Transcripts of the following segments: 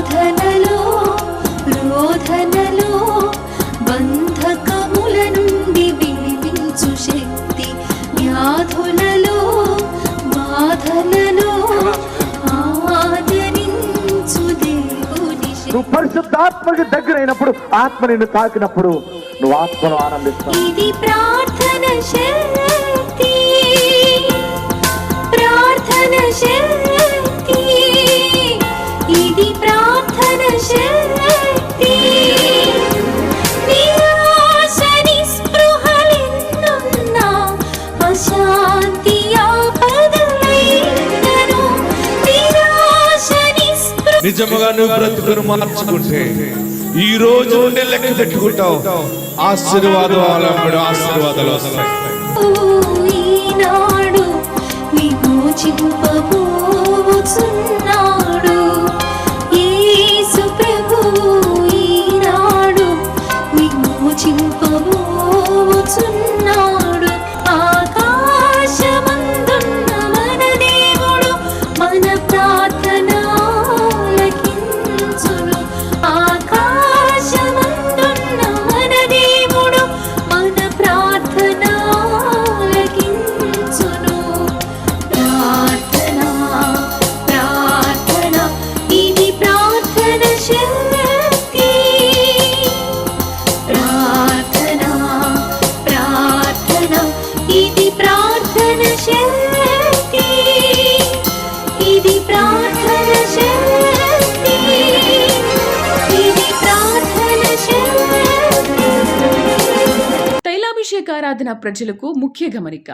శోధనలో రోధనలో బంధకముల నుండి విడిపించు శక్తి, వ్యాధులలో బాధలలో ఆదరించు దేవుని శక్తి. నువ్వు పరిశుద్ధాత్మకి దగ్గర అయినప్పుడు, ఆత్మ నిన్ను తాకినప్పుడు నువ్వు ఆత్మను ఆనందిస్తావు. ఇది ప్రార్థన శక్తి, ప్రార్థన శక్తి, ఇది ప్రార్థన శక్తి. నిరాశ నిస్పృహలెన్నున్నా అశాంతి ఆపదలైనను, నిరాశ నిస్పృహ. నిజముగా నువ్వు బ్రతుకును మార్చుకుంటే ఈ రోజు ఉండే లెక్క పెట్టుకుంటావు. ఆశీర్వాదాలు వస్తాయి. ఈనాడు విమోచింపబోచున్నాడు యేసు ప్రభువు, ఈనాడు విమోచింపబోచున్నాడు. ఆకాశమందున్న మన దేవుడు మన ప్రార్థన ఆలకించును. ఆకాశమందున్న మన దేవుడు మన ప్రార్థన ఆలకించును. ప్రార్థన ప్రార్థన ఇది ప్రార్థన శక్తి, ప్రార్థన ప్రార్థన ఇది ప్రార్థన శక్తి, ఇది ప్రార్థన శక్తి, ఇది ప్రార్థన శక్తి. తైలాభిషేకారాధన ప్రజలకు ముఖ్య గమనిక.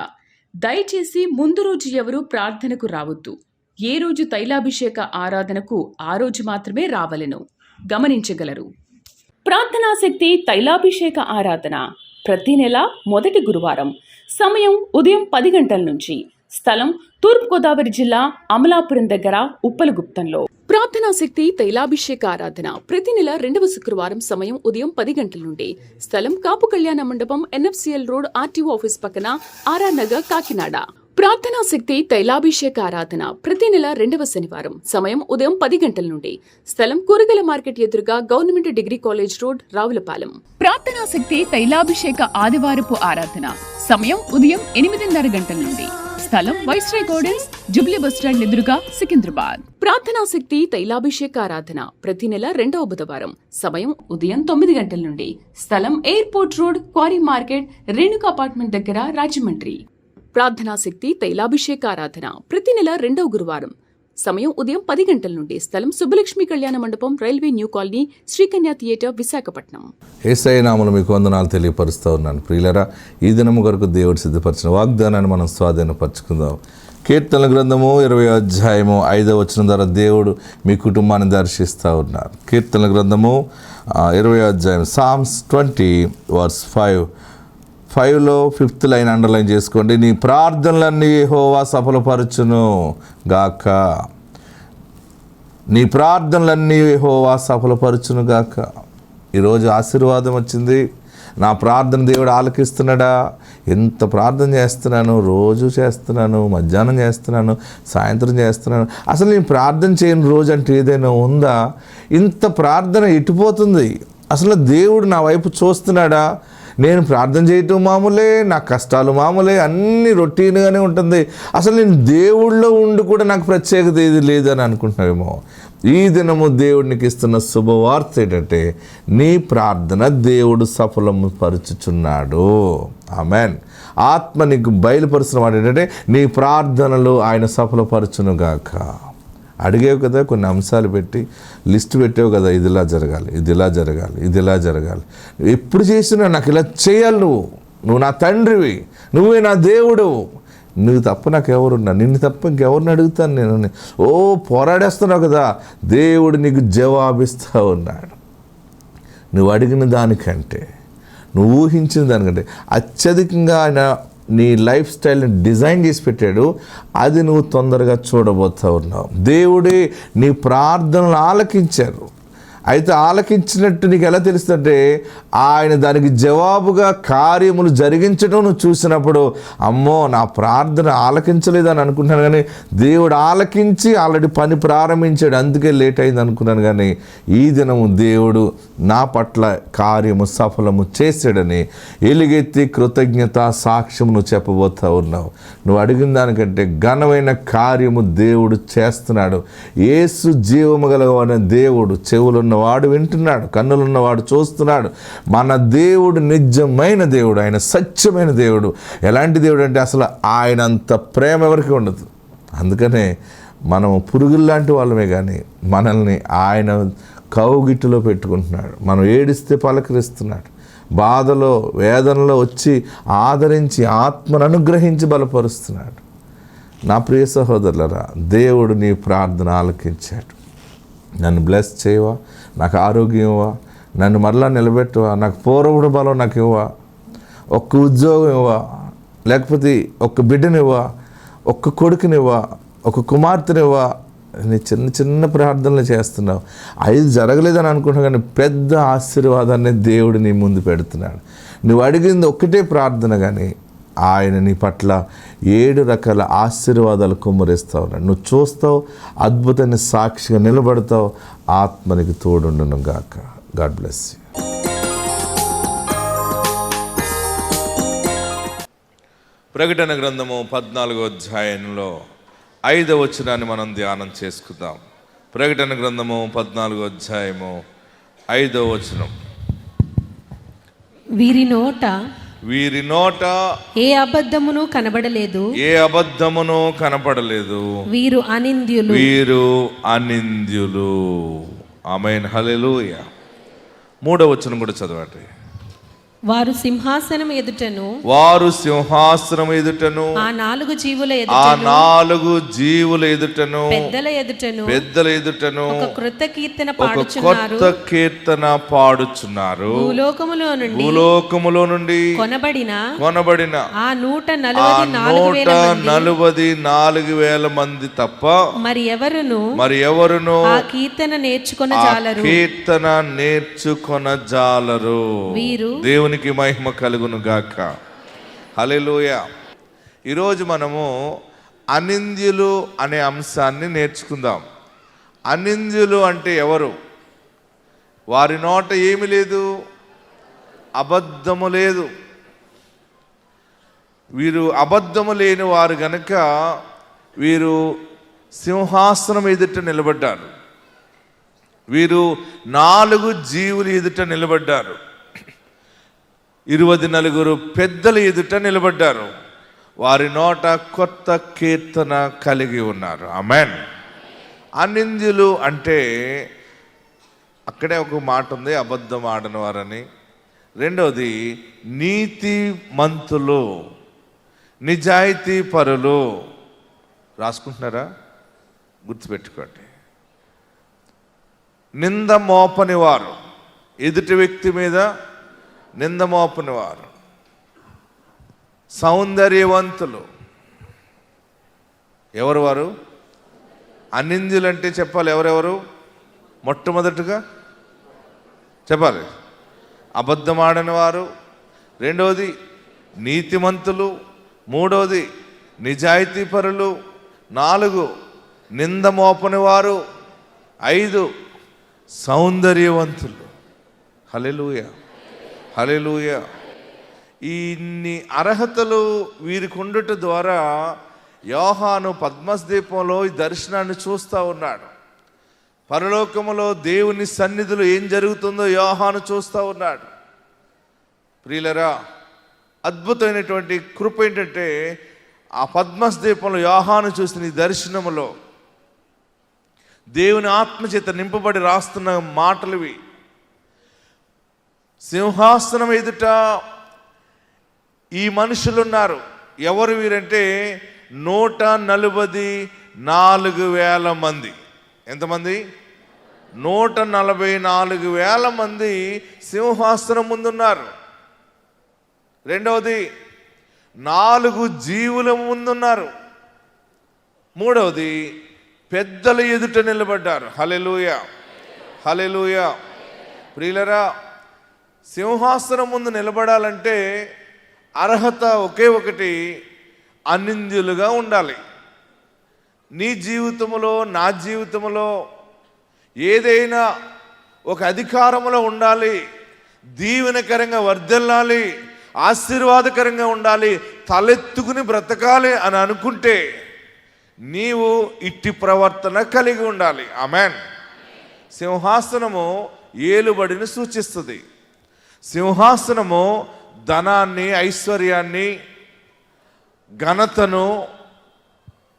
దయచేసి ముందు రోజు ఎవరు ప్రార్థనకు రావద్దు. ఏ రోజు తైలాభిషేక ఆరాధనకు ఆ రోజు మాత్రమే రావలెను గమనించగలరు. ప్రార్థనాశక్తి తైలాభిషేక ఆరాధన ప్రతి నెల మొదటి గురువారం. సమయం ఉదయం 10 గంటల నుంచి. స్థలం తూర్పుగోదావరి జిల్లా అమలాపురం దగ్గర ఉప్పలగుప్తంలో. ప్రార్థనాశక్తి తైలాభిషేక ఆరాధన ప్రతి నెల 2వ శుక్రవారం. సమయం ఉదయం 10 గంటల నుండి. స్థలం కాపు కళ్యాణ మండపం, NFCL రోడ్, RTO ఆఫీస్ పక్కన, RR నగర్, కాకినాడ. ప్రార్థనాశక్తి తైలాభిషేక ఆరాధన ప్రతి నెల 2వ శనివారం. సమయం ఉదయం 10 గంటల నుండి. స్థలం కూరగాయల మార్కెట్ ఎదురుగా government degree college road, Ravulapalem. ప్రార్థనాశక్తి తైలాభిషేక ఆదివారపు ఆరాధన సమయం ఉదయం 8:30 గంటల నుండి. స్థలం వైస్రాయ్ గార్డెన్స్, జుబ్లీ బస్టాండ్ ఎదురుగా, సికింద్రాబాద్. ప్రార్థనాశక్తి తైలాభిషేక ఆరాధన ప్రతి నెల 2వ బుధవారం. సమయం ఉదయం 9 గంటల నుండి. స్థలం airport road, quarry market, Renuka apartment దగ్గర, రాజమండ్రి. ప్రార్థనాశక్తి తైలాభిషేక ఆరాధన ప్రతి నెల 2వ గురువారం. సమయం ఉదయం 10 గంటల నుండి. స్థలం Subbalakshmi Kalyana Mandapam, railway new colony, Srikanya theatre, Visakhapatnam. Yesayya నామములో మీకు వందనాలు తెలియపరుస్తూ ఉన్నాను. ప్రియులరా, ఈ దినము కొరకు దేవుడు సిద్ధపరిచిన వాగ్దానాన్ని మనం స్వాధీనపరచుకుందాం. కీర్తనల గ్రంథము 20వ అధ్యాయము 5వ వచనం ద్వారా దేవుడు మీ కుటుంబాన్ని దర్శిస్తూ ఉన్నారు. కీర్తనల గ్రంథము 20వ అధ్యాయం, Psalms 20 verse 5లో 5th line underline చేసుకోండి. నీ ప్రార్థనలన్నీ యెహోవా సఫలపరచును గాక. నీ ప్రార్థనలన్నీ యెహోవా సఫలపరచును గాక. ఈరోజు ఆశీర్వాదం వచ్చింది. నా ప్రార్థన దేవుడు ఆలకిస్తున్నాడా? ఎంత ప్రార్థన చేస్తున్నాను, రోజు చేస్తున్నాను, మధ్యాహ్నం చేస్తున్నాను, సాయంత్రం చేస్తున్నాను. అసలు నేను ప్రార్థన చేయని రోజు అంటే ఏదైనా ఉందా? ఇంత ప్రార్థన ఎటుపోతుంది? అసలు దేవుడు నా వైపు చూస్తున్నాడా? నేను ప్రార్థన చేయటం మామూలే, నా కష్టాలు మామూలే, అన్నీ రొటీన్గానే ఉంటుంది. అసలు నేను దేవుళ్ళో ఉండి కూడా నాకు ప్రత్యేకత ఏది లేదని అనుకుంటున్నావేమో. ఈ దినము దేవుడికి ఇస్తున్న శుభవార్త ఏంటంటే, నీ ప్రార్థన దేవుడు సఫలము పరుచుచున్నాడు. ఆమెన్. ఆత్మ నీకు బయలుపరుస్తున్న మాట ఏంటంటే, నీ ప్రార్థనలు ఆయన సఫలపరచునుగాక. అడిగేవు కదా, కొన్ని అంశాలు పెట్టి లిస్ట్ పెట్టావు కదా, ఇదిలా జరగాలి, ఇదిలా జరగాలి, ఇదిలా జరగాలి. ఎప్పుడు చేసినా నాకు ఇలా చేయాలి, నువ్వు నా తండ్రివి, నువ్వే నా దేవుడు, నువ్వు తప్ప నాకు ఎవరున్నా, నిన్ను తప్ప ఇంకెవరిని అడుగుతాను నేను. పోరాడేస్తున్నావు కదా, దేవుడు నీకు జవాబిస్తూ ఉన్నాడు. నువ్వు అడిగిన దానికంటే, నువ్వు ఊహించిన దానికంటే అత్యధికంగా ఆయన నీ లైఫ్ స్టైల్ని డిజైన్ చేసి పెట్టాడు. అది నువ్వు తొందరగా చూడబోతూ ఉన్నావు. దేవుడే నీ ప్రార్థనలు ఆలకించారు. అయితే ఆలకించినట్టు నీకు ఎలా తెలుస్తుందంటే ఆయన దానికి జవాబుగా కార్యములు జరిగించడం నువ్వు చూసినప్పుడు, అమ్మో నా ప్రార్థన ఆలకించలేదని అనుకుంటున్నాను, కానీ దేవుడు ఆలకించి ఆల్రెడీ పని ప్రారంభించాడు, అందుకే లేట్ అయింది అనుకున్నాను. కానీ ఈ దినము దేవుడు నా పట్ల కార్యము సఫలము చేశాడని ఎలుగెత్తి కృతజ్ఞత సాక్ష్యం నువ్వు చెప్పబోతా ఉన్నావు. నువ్వు అడిగిన దానికంటే ఘనమైన కార్యము దేవుడు చేస్తున్నాడు. యేసు జీవము గలవాడు దేవుడు, చెవులున్నవాడు వింటున్నాడు, కన్నులున్నవాడు చూస్తున్నాడు. మన దేవుడు నిజమైన దేవుడు, ఆయన సత్యమైన దేవుడు. ఎలాంటి దేవుడు అంటే అసలు ఆయన అంత ప్రేమ ఎవరికి ఉండదు. అందుకనే మనం పురుగుల్లాంటి వాళ్ళమే, కానీ మనల్ని ఆయన కౌగిటిలో పెట్టుకుంటున్నాడు. మనం ఏడిస్తే పలకరిస్తున్నాడు, బాధలో వేదనలో వచ్చి ఆదరించి ఆత్మను అనుగ్రహించి బలపరుస్తున్నాడు. నా ప్రియ సహోదరులరా, దేవుడు నీ ప్రార్థన ఆలకించాడు. నన్ను బ్లెస్ చేయవా, నాకు ఆరోగ్యం ఇవ్వా, నన్ను మరలా నిలబెట్టవా, నాకు పూర్వపుడు బలం నాకు ఇవ్వా, ఒక్క ఉద్యోగం ఇవ్వా, లేకపోతే ఒక్క బిడ్డనివ్వా, ఒక్క కొడుకునివ్వా, ఒక కుమార్తెనివ్వా. నీ చిన్న చిన్న ప్రార్థనలు చేస్తున్నావు. 5 జరగలేదని అనుకుంటున్నావు, కానీ పెద్ద ఆశీర్వాదాన్ని దేవుడు నీ ముందు పెడుతున్నాడు. నువ్వు అడిగింది ఒక్కటే ప్రార్థన, కానీ ఆయన నీ పట్ల 7 రకాల ఆశీర్వాదాలు కుమ్మరిస్తూ ఉన్నాడు. నువ్వు చూస్తావు, అద్భుతమైన సాక్షిగా నిలబడతావు. ఆత్మనికి తోడుండును గాక. God bless you. ప్రకటన గ్రంథము 14వ అధ్యాయంలో 5వ వచనాన్ని మనం ధ్యానం చేసుకుందాం. ప్రకటన గ్రంథము 14వ అధ్యాయము 5వ వచనం. వీరి నోట ఏ అబద్ధమును కనబడలేదు. వీరు అనింద్యులు. ఆమేన్, హల్లెలూయా. 3వ వచనం కూడా చదవండి. వారు సింహాసనం ఎదుటను ఆ 4 జీవుల ఎదుటను పెద్దల ఎదుటను ఒక క్రొత్త కీర్తన పాడుచున్నారు. భూలోకములో నుండి కొనబడిన ఆ 144,000 మంది తప్ప మరి ఎవరును ఆ కీర్తన నేర్చుకొనజాలరు. వీరు దేవునికి మహిమ కలుగును గాక. హల్లెలూయా. ఈరోజు మనము అనింద్యులు అనే అంశాన్ని నేర్చుకుందాం. అనింద్యులు అంటే ఎవరు? వారి నోట ఏమి లేదు, అబద్ధము లేదు. వీరు అబద్ధము లేని వారు గనుక వీరు సింహాసనం ఎదుట నిలబడ్డారు. వీరు 4 జీవుల ఎదుట నిలబడ్డారు. 24 పెద్దల ఎదుట నిలబడ్డారు. వారి నోట కొత్త కీర్తన కలిగి ఉన్నారు. ఆమేన్. అనింద్యులు అంటే అక్కడే ఒక మాట ఉంది, అబద్ధం ఆడని వారని. రెండవది నీతి మంతులు, నిజాయితీ పరులు. రాసుకుంటున్నారా? గుర్తుపెట్టుకోండి. నింద మోపని వారు, ఎదుటి వ్యక్తి మీద నింద మోపని వారు. సౌందర్యవంతులు. ఎవరు వారు? అనింద్యులు అంటే చెప్పాలి. ఎవరెవరు? మొట్టమొదటిగా చెప్పాలి, అబద్ధమాడని వారు. రెండవది నీతిమంతులు. మూడవది నిజాయితీ పరులు. 4 నింద మోపని వారు. 5 సౌందర్యవంతులు. హల్లెలూయా, హల్లెలూయా. ఇన్ని అర్హతలు వీరికి ఉండుట ద్వారా యోహాను పద్మస్ దీపంలో ఈ దర్శనాన్ని చూస్తూ ఉన్నాడు. పరలోకములో దేవుని సన్నిధిలో ఏం జరుగుతుందో యోహాను చూస్తూ ఉన్నాడు. ప్రియులరా, అద్భుతమైనటువంటి కృప ఏంటంటే ఆ పద్మస్ దీపంలో యోహాను చూసిన ఈ దర్శనములో దేవుని ఆత్మచేత నింపబడి రాస్తున్న మాటలువి. సింహాసనం ఎదుట ఈ మనుషులున్నారు. ఎవరు వీరంటే 144,000 మంది. ఎంతమంది? 144,000 మంది సింహాసనం ముందున్నారు. రెండవది 4 జీవుల ముందున్నారు. మూడవది పెద్దల ఎదుట నిలబడ్డారు. హల్లెలూయా, హల్లెలూయా. ప్రియులరా, సింహాసనం ముందు నిలబడాలంటే అర్హత ఒకే ఒకటి, అనింద్యులుగా ఉండాలి. నీ జీవితంలో, నా జీవితంలో ఏదైనా ఒక అధికారంలో ఉండాలి, దీవెనకరంగా వర్ధిల్లాలి, ఆశీర్వాదకరంగా ఉండాలి, తలెత్తుకుని బ్రతకాలి అని అనుకుంటే నీవు ఇట్టి ప్రవర్తన కలిగి ఉండాలి. ఆమెన్. సింహాసనము ఏలుబడిని సూచిస్తుంది. సింహాసనము ధనాన్ని, ఐశ్వర్యాన్ని, ఘనతను,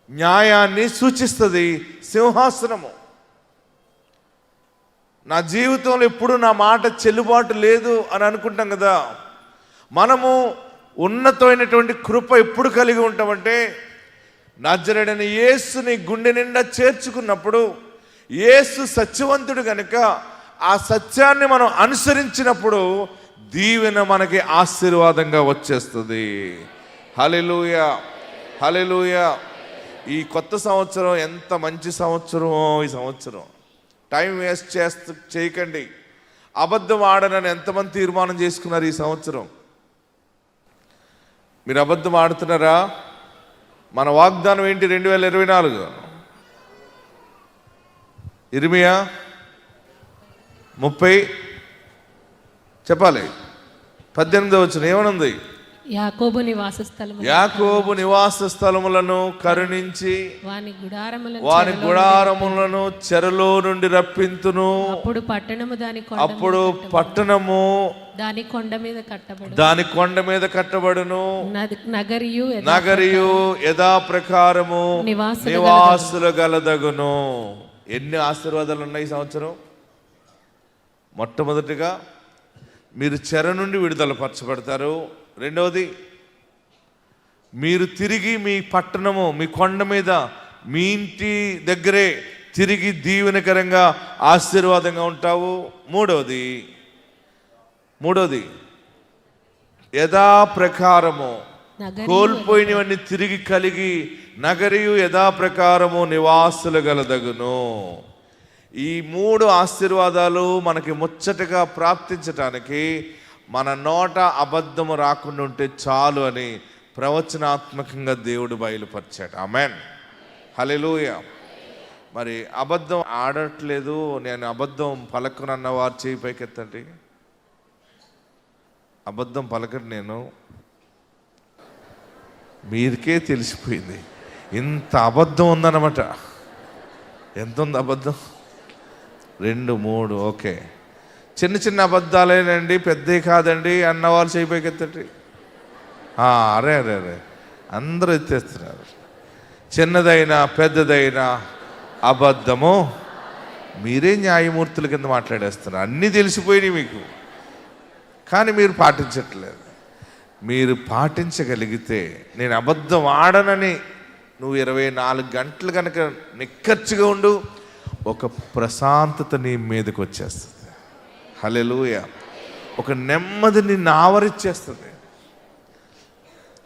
న్యాయాన్ని సూచిస్తుంది. సింహాసనము. నా జీవితంలో ఎప్పుడు నా మాట చెల్లుబాటు లేదు అని అనుకుంటాం కదా. మనము ఉన్నతమైనటువంటి కృప ఎప్పుడు కలిగి ఉంటామంటే, నజరేయుడైన యేసుని గుండె నిండా చేర్చుకున్నప్పుడు, యేసు సత్యవంతుడు కనుక ఆ సత్యాన్ని మనం అనుసరించినప్పుడు దీవెన మనకి ఆశీర్వాదంగా వచ్చేస్తుంది. హల్లెలూయా, హల్లెలూయా. ఈ కొత్త సంవత్సరం ఎంత మంచి సంవత్సరమో. ఈ సంవత్సరం టైం వేస్ట్ చేయకండి. అబద్ధం ఆడనని ఎంతమంది తీర్మానం చేసుకున్నారు ఈ సంవత్సరం? మీరు అబద్ధం ఆడుతున్నారా? మన వాగ్దానం ఏంటి? 2024 ఇర్మియా 30 చెప్పాలి. 18వ వచనం ఏమనుంది? యాకోబు నివాస స్థలములను కరుణించి వాని గుడారములను చెరలో నుండి రప్పింతును. అప్పుడు పట్టణము దాని కొండ మీద కట్టబడును. నగరియు యథాప్రకారము నివాసులు గలదగును. ఎన్ని ఆశీర్వాదాలు ఉన్నాయి ఈ సంవత్సరం? మొట్టమొదటిగా మీరు చెర నుండి విడుదల పరచబడతారు. రెండవది, మీరు తిరిగి మీ పట్టణము, మీ కొండ మీద, మీ ఇంటి దగ్గరే తిరిగి దీవెనకరంగా ఆశీర్వాదంగా ఉంటావు. మూడవది యథాప్రకారము కోల్పోయినవన్నీ తిరిగి కలిగి నగరియు యథాప్రకారము నివాసులు గలదగును. ఈ 3 ఆశీర్వాదాలు మనకి ముచ్చటగా ప్రాప్తించటానికి మన నోట అబద్ధము రాకుండా ఉంటే చాలు అని ప్రవచనాత్మకంగా దేవుడు బయలుపరిచాడు. ఆమెన్. హల్లెలూయా. మరి అబద్ధం ఆడట్లేదు, నేను అబద్ధం పలకనన్న వారు చేయి పైకెత్తండి. అబద్ధం పలకను నేను. మీరికే తెలిసిపోయింది ఇంత అబద్ధం ఉందన్నమాట. ఎంత ఉంది అబద్ధం? 2, 3. ఓకే, చిన్న చిన్న అబద్ధాలేనండి, పెద్దవి కాదండి అన్నవాళ్ళు చేయి పైకెత్తండి. అరే అరే అరే అందరూ ఎత్తేస్తున్నారు. చిన్నదైనా పెద్దదైనా అబద్ధము. మీరే న్యాయమూర్తుల కింద మాట్లాడేస్తున్నారు. అన్నీ తెలిసిపోయినాయి మీకు, కానీ మీరు పాటించట్లేదు. మీరు పాటించగలిగితే, నేను అబద్ధం ఆడనని నువ్వు 24 గంటలు కనుక నిక్కచ్చిగా ఉండు, ఒక ప్రశాంతత నీ మీదకి వచ్చేస్తుంది. హల్లెలూయా. ఒక నెమ్మది నిన్ను ఆవరించేస్తుంది.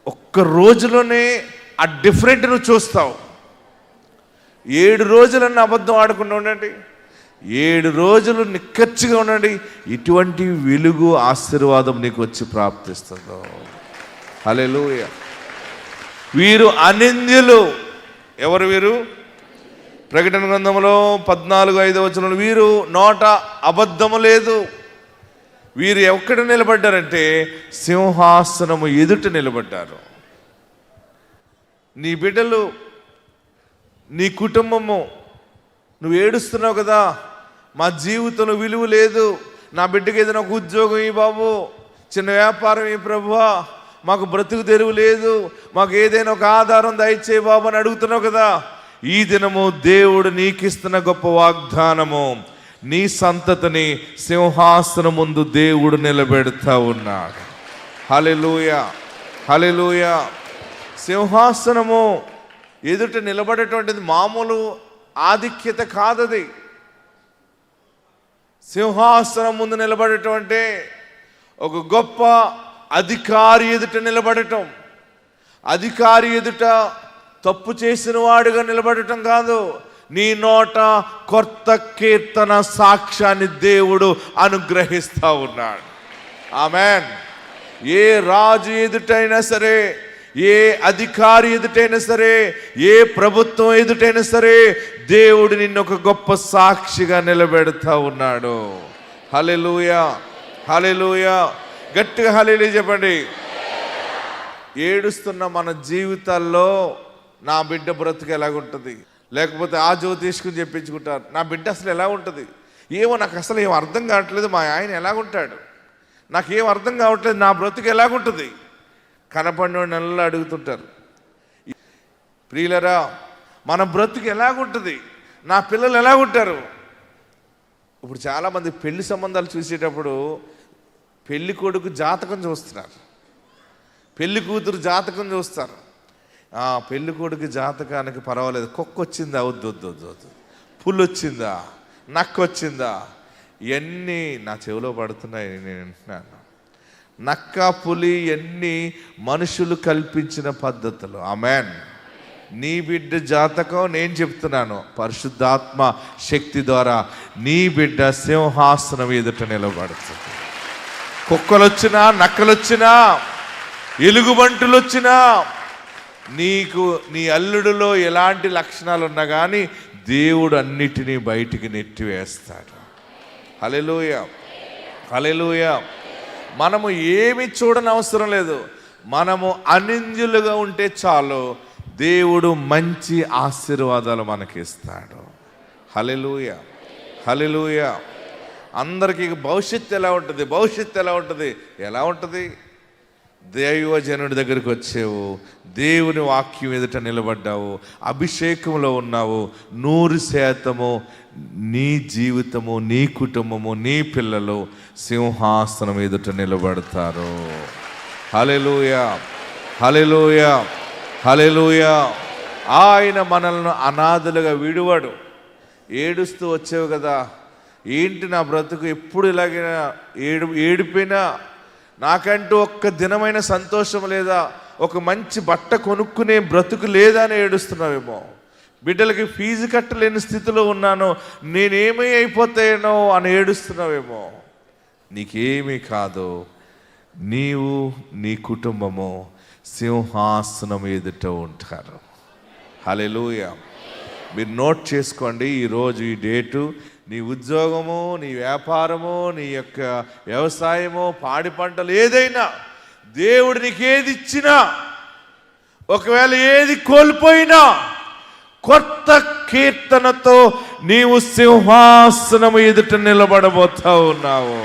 ఒక్క రోజులోనే ఆ డిఫరెంట్ నువ్వు చూస్తావు. 7 రోజులన్నీ అబద్ధం ఆడకుండా ఉండండి, 7 రోజులు నిక్కచ్చిగా ఉండండి. ఇటువంటి వెలుగు, ఆశీర్వాదం నీకు వచ్చి ప్రాప్తిస్తుందో. హల్లెలూయా. వీరు అనింద్యులు. ఎవరు వీరు? ప్రకటన గ్రంథంలో 14:5 వచనంలో వీరు నోట అబద్ధము లేదు. వీరు ఎక్కడ నిలబడ్డారంటే సింహాసనము ఎదుట నిలబడ్డారు. నీ బిడ్డలు, నీ కుటుంబము, నువ్వు ఏడుస్తున్నావు కదా, మా జీవితంలో విలువ లేదు, నా బిడ్డకి ఏదైనా ఒక ఉద్యోగం ఈ బాబు, చిన్న వ్యాపారం ఈ ప్రభువా, మాకు బ్రతుకు తెరువు లేదు, మాకు ఏదైనా ఒక ఆధారం దయచేయి బాబు అని అడుగుతున్నావు కదా. ఈ దినము దేవుడు నీకిస్తున్న గొప్ప వాగ్దానము, నీ సంతతిని సింహాసనం ముందు దేవుడు నిలబెడతా ఉన్నాడు. హల్లెలూయా, హల్లెలూయా. సింహాసనము ఎదుట నిలబడేటువంటిది మామూలు ఆధిక్యత కాదది. సింహాసనం ముందు నిలబడటం అంటే ఒక గొప్ప అధికారి ఎదుట నిలబడటం. అధికారి ఎదుట తప్పు చేసిన వాడుగా నిలబడటం కాదు, నీ నోట కొత్త కీర్తన సాక్ష్యాన్ని దేవుడు అనుగ్రహిస్తూ ఉన్నాడు. ఆమేన్. ఏ రాజు ఎదుటైనా సరే, ఏ అధికారి ఎదుటైనా సరే, ఏ ప్రభుత్వం ఎదుటైనా సరే, దేవుడు నిన్ను ఒక గొప్ప సాక్షిగా నిలబెడతా ఉన్నాడు. హల్లెలూయా, హల్లెలూయా. గట్టిగా హల్లెలూయా చెప్పండి. ఏడుస్తున్న మన జీవితాల్లో నా బిడ్డ బ్రతుకు ఎలాగుంటుంది, లేకపోతే ఆ జ్యోతిష్కుని చెప్పించుకుంటారు, నా బిడ్డ అసలు ఎలా ఉంటుంది, ఏమో నాకు అసలు ఏం అర్థం కావట్లేదు, మా ఆయన ఎలాగుంటాడు, నాకేం అర్థం కావట్లేదు, నా బ్రతుకు ఎలాగుంటుంది, కనపడిన నెలలు అడుగుతుంటారు. ప్రియులరా, మన బ్రతుకు ఎలాగుంటుంది, నా పిల్లలు ఎలాగుంటారు. ఇప్పుడు చాలామంది పెళ్లి సంబంధాలు చూసేటప్పుడు పెళ్లి కొడుకు జాతకం చూస్తున్నారు, పెళ్లి కూతురు జాతకం చూస్తారు. పెళ్లి కొడుకు జాతకానికి పర్వాలేదు, కుక్క వచ్చిందా, వద్దు వద్దు వద్దు వద్దు, పుల్లు వచ్చిందా, నక్క వచ్చిందా, ఇవన్నీ నా చెవిలో పడుతున్నాయి, నేను వింటున్నాను. నక్క, పులి ఇవన్నీ మనుషులు కల్పించిన పద్ధతులు. ఆమేన్. నీ బిడ్డ జాతకం నేను చెప్తున్నాను, పరిశుద్ధాత్మ శక్తి ద్వారా నీ బిడ్డ సింహాసనం ఎదుట నిలబడుతుంది. కుక్కలు వచ్చినా, నక్కలు వచ్చినా, ఎలుగుబంటులు వచ్చినా, నీకు నీ అల్లుడిలో ఎలాంటి లక్షణాలు ఉన్నా కానీ దేవుడు అన్నిటినీ బయటికి నెట్టివేస్తాడు. హల్లెలూయా, హల్లెలూయా. మనము ఏమి చూడని అవసరం లేదు, మనము అనింద్యులుగా ఉంటే చాలు, దేవుడు మంచి ఆశీర్వాదాలు మనకి ఇస్తాడు. హల్లెలూయా, హల్లెలూయా. అందరికీ భవిష్యత్తు ఎలా ఉంటుంది, భవిష్యత్తు ఎలా ఉంటుంది, ఎలా ఉంటుంది? దైవజనుడి దగ్గరికి వచ్చావు, దేవుని వాక్యం ఎదుట నిలబడ్డావు, అభిషేకంలో ఉన్నావు, 100% నీ జీవితము, నీ కుటుంబము, నీ పిల్లలు సింహాసనం ఎదుట నిలబడతారు. హల్లెలూయా, హల్లెలూయా, హల్లెలూయా. ఆయన మనల్ని అనాథలుగా విడువడు. ఏడుస్తూ వచ్చావు కదా, ఏంటి నా బ్రతుకు ఎప్పుడు ఇలాగే ఏడిపోయినా, నాకంటూ ఒక్క దినమైన సంతోషం లేదా, ఒక మంచి బట్ట కొనుక్కునే బ్రతుకు లేదా అని ఏడుస్తున్నావేమో, బిడ్డలకి ఫీజు కట్టలేని స్థితిలో ఉన్నాను, నేనేమీ అయిపోతానో అని ఏడుస్తున్నావేమో. నీకేమీ కాదు, నీవు నీ కుటుంబము సింహాసనం ఎదుట ఉంటారు. హల్లెలూయా. మీరు నోట్ చేసుకోండి, ఈరోజు ఈ డేటు. నీ ఉద్యోగము, నీ వ్యాపారము, నీ యొక్క వ్యవసాయము, పాడి పంటలు, ఏదైనా దేవుడు నీకు ఏది ఇచ్చినా, ఒకవేళ ఏది కోల్పోయినా, కొత్త కీర్తనతో నీవు సింహాసనము ఎదుట నిలబడబోతా ఉన్నావు.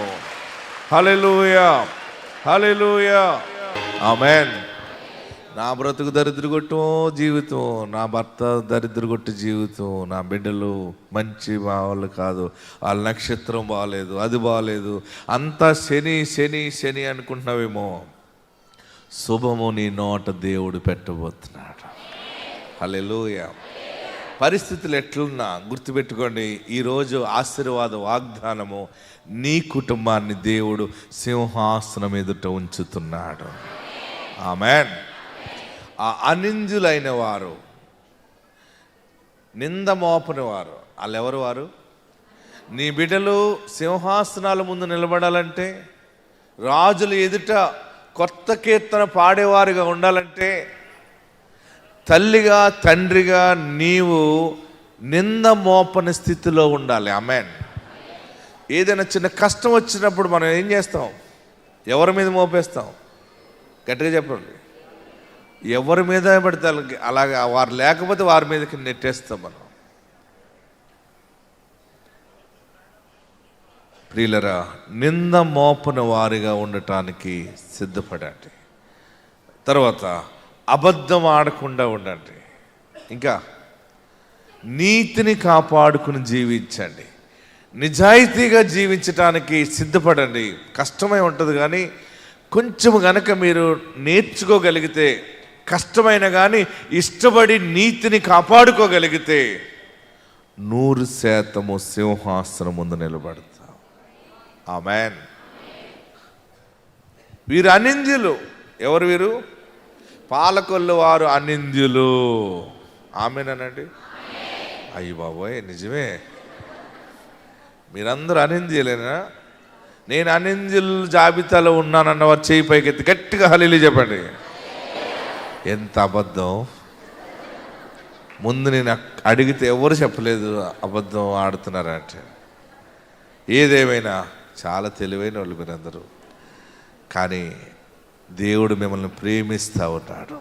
హల్లెలూయా, హల్లెలూయా. ఆమేన్. నా బ్రతుకు దరిద్రగొట్టు జీవితం, నా భర్త దరిద్రగొట్టు జీవితం, నా బిడ్డలు మంచి వాళ్ళు కాదు, వాళ్ళ నక్షత్రం బాగాలేదు, అది బాగాలేదు, అంతా శని శని శని అనుకుంటున్నావేమో. శుభము నీ నోట దేవుడు పెట్టబోతున్నాడు. హల్లెలూయా. పరిస్థితులు ఎట్లున్నా గుర్తుపెట్టుకోండి, ఈరోజు ఆశీర్వాద వాగ్దానము నీ కుటుంబాన్ని దేవుడు సింహాసనం ఎదుట ఉంచుతున్నాడు. ఆమేన్. ఆ అనింద్యులైన వారు, నింద మోపని వారు, వాళ్ళెవరు? వారు నీ బిడ్డలు సింహాసనాల ముందు నిలబడాలంటే, రాజుల ఎదుట కొత్త కీర్తన పాడేవారుగా ఉండాలంటే, తల్లిగా తండ్రిగా నీవు నింద మోపని స్థితిలో ఉండాలి. ఆమేన్. ఏదైనా చిన్న కష్టం వచ్చినప్పుడు మనం ఏం చేస్తాం? ఎవరి మీద మోపేస్తాం? గట్టిగా చెప్పండి. ఎవరి మీద పడితే అలాగా, వారు లేకపోతే వారి మీదకి నెట్టేస్తాం మనం. ప్రియులరా, నింద మోపన వారిగా ఉండటానికి సిద్ధపడండి. తర్వాత అబద్ధం ఆడకుండా ఉండండి. ఇంకా నీతిని కాపాడుకుని జీవించండి. నిజాయితీగా జీవించటానికి సిద్ధపడండి. కష్టమై ఉంటుంది కానీ కొంచెం గనక మీరు నేర్చుకోగలిగితే, కష్టమైన కానీ ఇష్టపడి నీతిని కాపాడుకోగలిగితే 100% సింహాసనం ముందు నిలబడతాం. ఆమేన్. వీరు అనింద్యులు. ఎవరు వీరు? పాలకొల్లు వారు అనింద్యులు. ఆమేన్ అనండి. అయ్యి బాబోయ్, నిజమే. మీరందరూ అనింద్యులేనా? నేను అనింద్యుల జాబితాలో ఉన్నానన్నవారు చేయి పైకెత్తి గట్టిగా హల్లెలూయా చెప్పండి. ఎంత అబద్ధం! ముందు నేను అడిగితే ఎవరు చెప్పలేదు అబద్ధం ఆడుతున్నారంటే. ఏదేమైనా చాలా తెలివైన వాళ్ళు మీరందరూ. కానీ దేవుడు మిమ్మల్ని ప్రేమిస్తూ ఉన్నాడు.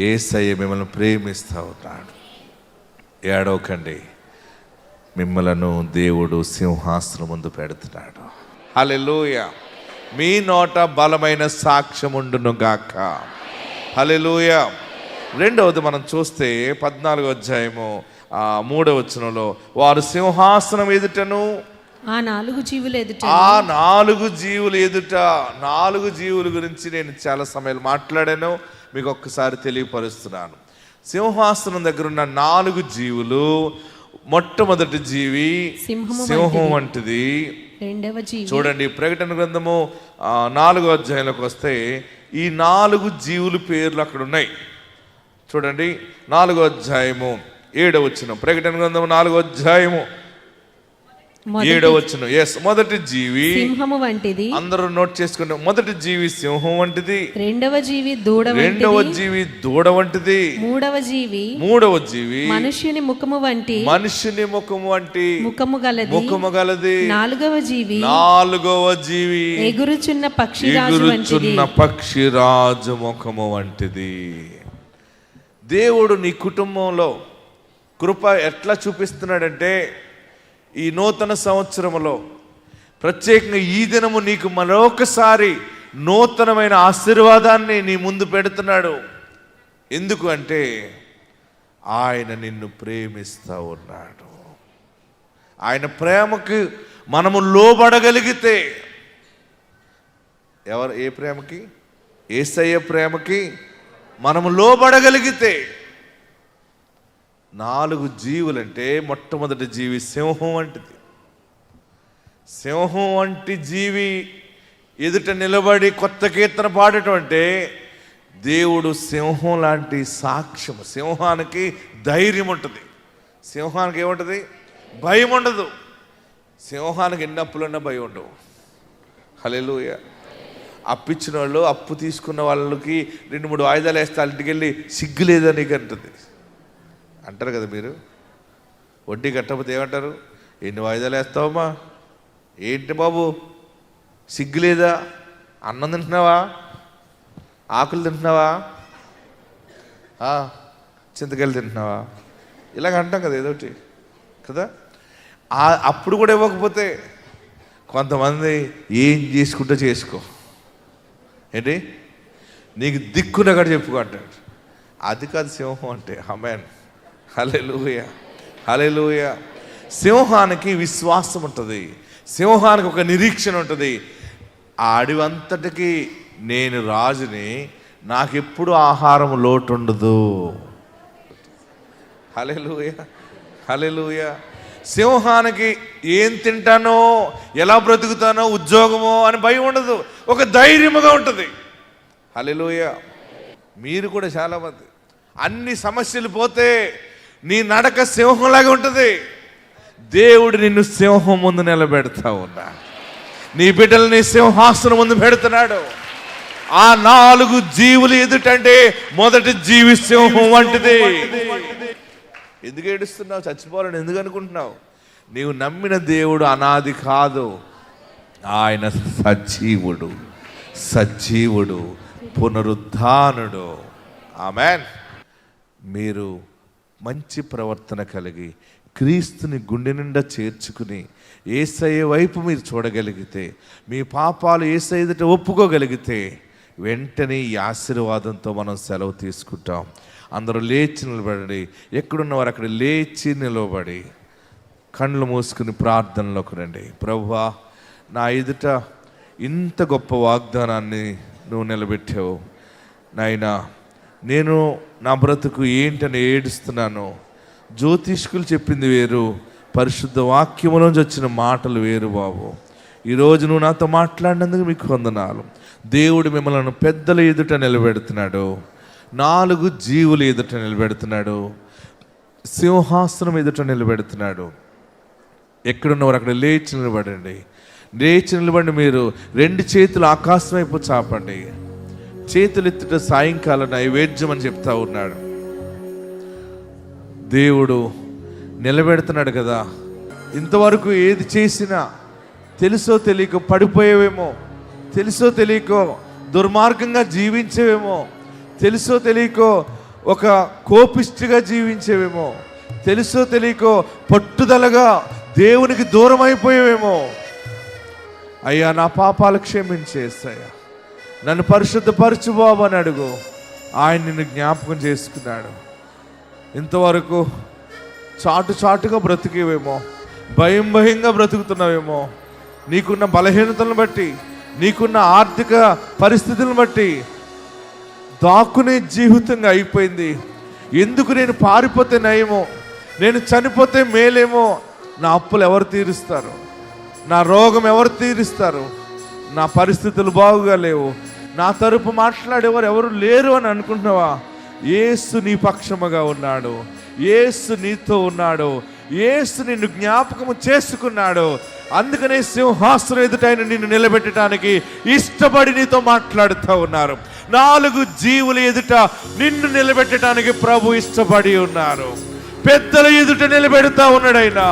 యేసయ్య మిమ్మల్ని ప్రేమిస్తూ ఉన్నాడు. ఏడవకండి, మిమ్మలను దేవుడు సింహాసనం ముందు పెడుతున్నాడు. హల్లెలూయా. మీ నోట బలమైన సాక్ష్యం ఉండును గాక. హల్లెలూయా. రెండవది మనం చూస్తే 14వ అధ్యాయము 3వ వచనంలో, వారు సింహాసనం ఎదుటను ఆ 4 జీవులు ఎదుట, ఆ 4 జీవులు ఎదుట. 4 జీవుల గురించి నేను చాలా సమయాలు మాట్లాడాను, మీకు ఒక్కసారి తెలియపరుస్తున్నాను. సింహాసనం దగ్గర ఉన్న 4 జీవులు, మొట్టమొదటి జీవి సింహం వంటిది. రెండవ జీవి చూడండి, ప్రకటన గ్రంథము 4వ అధ్యాయంలోకి వస్తే ఈ 4 జీవుల పేర్లు అక్కడ ఉన్నాయి. చూడండి, 4వ అధ్యాయము 7వ వచనం. ప్రకటన గ్రంథము 4వ అధ్యాయము 7వ వచనం. మొదటి జీవి సింహము వంటిది. అందరూ నోట్ చేసుకుంటే, మొదటి జీవి సింహం వంటిది. రెండవ జీవి దూడ వంటిది. రెండవ జీవి దూడ వంటిది. మూడవ జీవి మనుష్యుని ముఖము వంటి ముఖము గలది. నాలుగవ జీవి ఎగురుచున్న పక్షిరాజు ముఖము వంటిది. దేవుడు నీ కుటుంబంలో కృప ఎట్లా చూపిస్తున్నాడంటే, ఈ నూతన సంవత్సరంలో ప్రత్యేకంగా ఈ దినము నీకు మరొకసారి నూతనమైన ఆశీర్వాదాన్ని నీ ముందు పెడుతున్నాడు. ఎందుకు అంటే ఆయన నిన్ను ప్రేమిస్తూ ఉన్నాడు. ఆయన ప్రేమకు మనము లోబడగలిగితే, ఏ ప్రేమకి? యేసయ్య ప్రేమకి మనము లోబడగలిగితే, 4 జీవులంటే మొట్టమొదటి జీవి సింహం వంటిది. సింహం వంటి జీవి ఎదుట నిలబడి కొత్త కీర్తన పాడటం అంటే, దేవుడు సింహం లాంటి సాక్ష్యం. సింహానికి ధైర్యం ఉంటుంది. సింహానికి ఏముంటుంది? భయం ఉండదు. సింహానికి ఎన్ని అప్పులున్నా భయం ఉండవు. హల్లెలూయా. అప్పిచ్చిన వాళ్ళు, అప్పు తీసుకున్న వాళ్ళకి 2-3 వాయిదాలు వేస్తే ఇంటికి వెళ్ళి సిగ్గు లేదా నీకు అంటుంది అంటారు కదా. మీరు వడ్డీ కట్టకపోతే ఏమంటారు? ఎన్ని వాయిదాలు వేస్తావమ్మా? ఏంటి బాబు సిగ్గు లేదా? అన్నం తింటున్నావా? ఆకులు తింటున్నావా? చింతకాయలు తింటున్నావా? ఇలాగ అంటాం కదా ఏదోటి కదా. అప్పుడు కూడా ఇవ్వకపోతే కొంతమంది ఏం చేసుకుంటూ చేసుకో, ఏంటి నీకు దిక్కునగా చెప్పుకో అంటాడు. అది కాదు సింహం అంటే. ఆమేన్. హల్లెలూయా, హల్లెలూయా. సింహానికి విశ్వాసం ఉంటుంది. సింహానికి ఒక నిరీక్షణ ఉంటుంది. ఆ అడవి అంతటికి నేను రాజుని, నాకెప్పుడు ఆహారం లోటు ఉండదు. హల్లెలూయా, హల్లెలూయా. సింహానికి ఏం తింటానో, ఎలా బ్రతుకుతానో, ఉద్యోగమో అని భయం ఉండదు. ఒక ధైర్యముగా ఉంటుంది. హల్లెలూయా. మీరు కూడా చాలామంది అన్ని సమస్యలు పోతే నీ నడక సింహంలాగా ఉంటుంది. దేవుడు నిన్ను సింహం ముందు నిలబెడతా ఉన్నా. నీ బిడ్డల్ని సింహాసనం ముందు పెడుతున్నాడు. ఆ 4 జీవులు ఎదుటంటే మొదటి జీవి సింహం వంటిది. ఎందుకు ఏడుస్తున్నావు? చచ్చిపోవాలని ఎందుకు అనుకుంటున్నావు? నీవు నమ్మిన దేవుడు అనాది కాదు. ఆయన సజీవుడు, సజీవుడు, పునరుద్ధానుడు. ఆమేన్. మీరు మంచి ప్రవర్తన కలిగి క్రీస్తుని గుండె నిండా చేర్చుకుని యేసయ్య వైపు మీరు చూడగలిగితే, మీ పాపాలు యేసయ్య ఎదుట ఒప్పుకోగలిగితే, వెంటనే ఈ ఆశీర్వాదంతో మనం సెలవు తీసుకుంటాం. అందరూ లేచి నిలబడండి. ఎక్కడున్నవారు అక్కడ లేచి నిలబడి కళ్ళు మూసుకుని ప్రార్థనలోకి రండి. ప్రభువా, నా ఎదుట ఇంత గొప్ప వాగ్దానాన్ని నువ్వు నిలబెట్టావు నాయనా. నేను నా బ్రతుకు ఏంటని ఏడుస్తున్నాను. జ్యోతిష్కులు చెప్పింది వేరు, పరిశుద్ధ వాక్యములోంచి వచ్చిన మాటలు వేరు బాబు. ఈరోజు నువ్వు నాతో మాట్లాడినందుకు మీకు వందనాలు. దేవుడు మిమ్మల్ని పెద్దల ఎదుట నిలబెడుతున్నాడు. 4 జీవులు ఎదుట నిలబెడుతున్నాడు. సింహాసనం ఎదుట నిలబెడుతున్నాడు. ఎక్కడున్నవారు అక్కడ లేచి నిలబడండి. లేచి నిలబడి మీరు 2 చేతులు ఆకాశం వైపు చాపండి. చేతులు ఎత్తుట సాయంకాలం నైవేద్యం అని చెప్తా ఉన్నాడు. దేవుడు నిలబెడుతున్నాడు కదా. ఇంతవరకు ఏది చేసినా తెలుసో తెలియకో పడిపోయేవేమో, తెలుసో తెలియకో దుర్మార్గంగా జీవించేవేమో, తెలుసో తెలియకో ఒక కోపిష్టిగా జీవించేవేమో, తెలుసో తెలియకో పట్టుదలగా దేవునికి దూరం అయిపోయేవేమో. అయ్యా నా పాపాలు క్షమించేస్తాయా, నన్ను పరిశుద్ధపరచు బాబు అని అడుగు. ఆయన నిన్ను జ్ఞాపకం చేసుకున్నాడు. ఇంతవరకు చాటుగా బ్రతికేవేమో, భయంగా బ్రతుకుతున్నావేమో, నీకున్న బలహీనతలను బట్టి, నీకున్న ఆర్థిక పరిస్థితులను బట్టి దాక్కునే జీవితంగా అయిపోయింది. ఎందుకు నేను పారిపోతే నయమో, నేను చనిపోతే మేలేమో, నా అప్పులు ఎవరు తీరుస్తారు, నా రోగం ఎవరు తీరుస్తారు, నా పరిస్థితులు బాగుగా లేవు, నా తరపు మాట్లాడేవారు ఎవరు లేరు అని అనుకుంటున్నావా? యేసు నీ పక్షముగా ఉన్నాడు, యేసు నీతో ఉన్నాడు, యేసు నిన్ను జ్ఞాపకము చేసుకున్నాడు. అందుకనే సింహాసనం ఎదుట ఆయన నిన్ను నిలబెట్టడానికి ఇష్టపడి నీతో మాట్లాడుతూ ఉన్నారు. 4 జీవుల ఎదుట నిన్ను నిలబెట్టడానికి ప్రభు ఇష్టపడి ఉన్నారు. పెద్దల ఎదుట నిలబెడతా ఉన్నాడు. ఆయన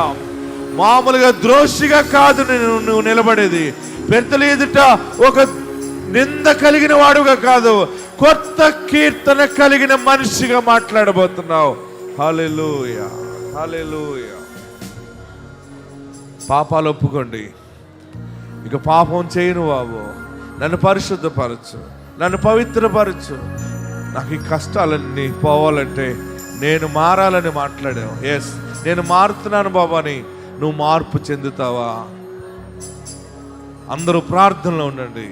మామూలుగా ద్రోషిగా కాదు నువ్వు నిలబడేది. పెద్దల ఎదుట ఒక నింద కలిగిన వాడుగా కాదు, కొత్త కీర్తన కలిగిన మనిషిగా మాట్లాడబోతున్నావు. హల్లెలూయా, హల్లెలూయా. పాపాలు ఒప్పుకోండి. ఇక పాపం చేయను బాబు, నన్ను పరిశుద్ధపరచు, నన్ను పవిత్రపరచు, నాకు ఈ కష్టాలన్నీ పోవాలంటే నేను మారాలని మాట్లాడావు. ఎస్, నేను మారుతున్నాను బాబా అని నువ్వు మార్పు చెందుతావా? అందరూ ప్రార్థనలో ఉండండి.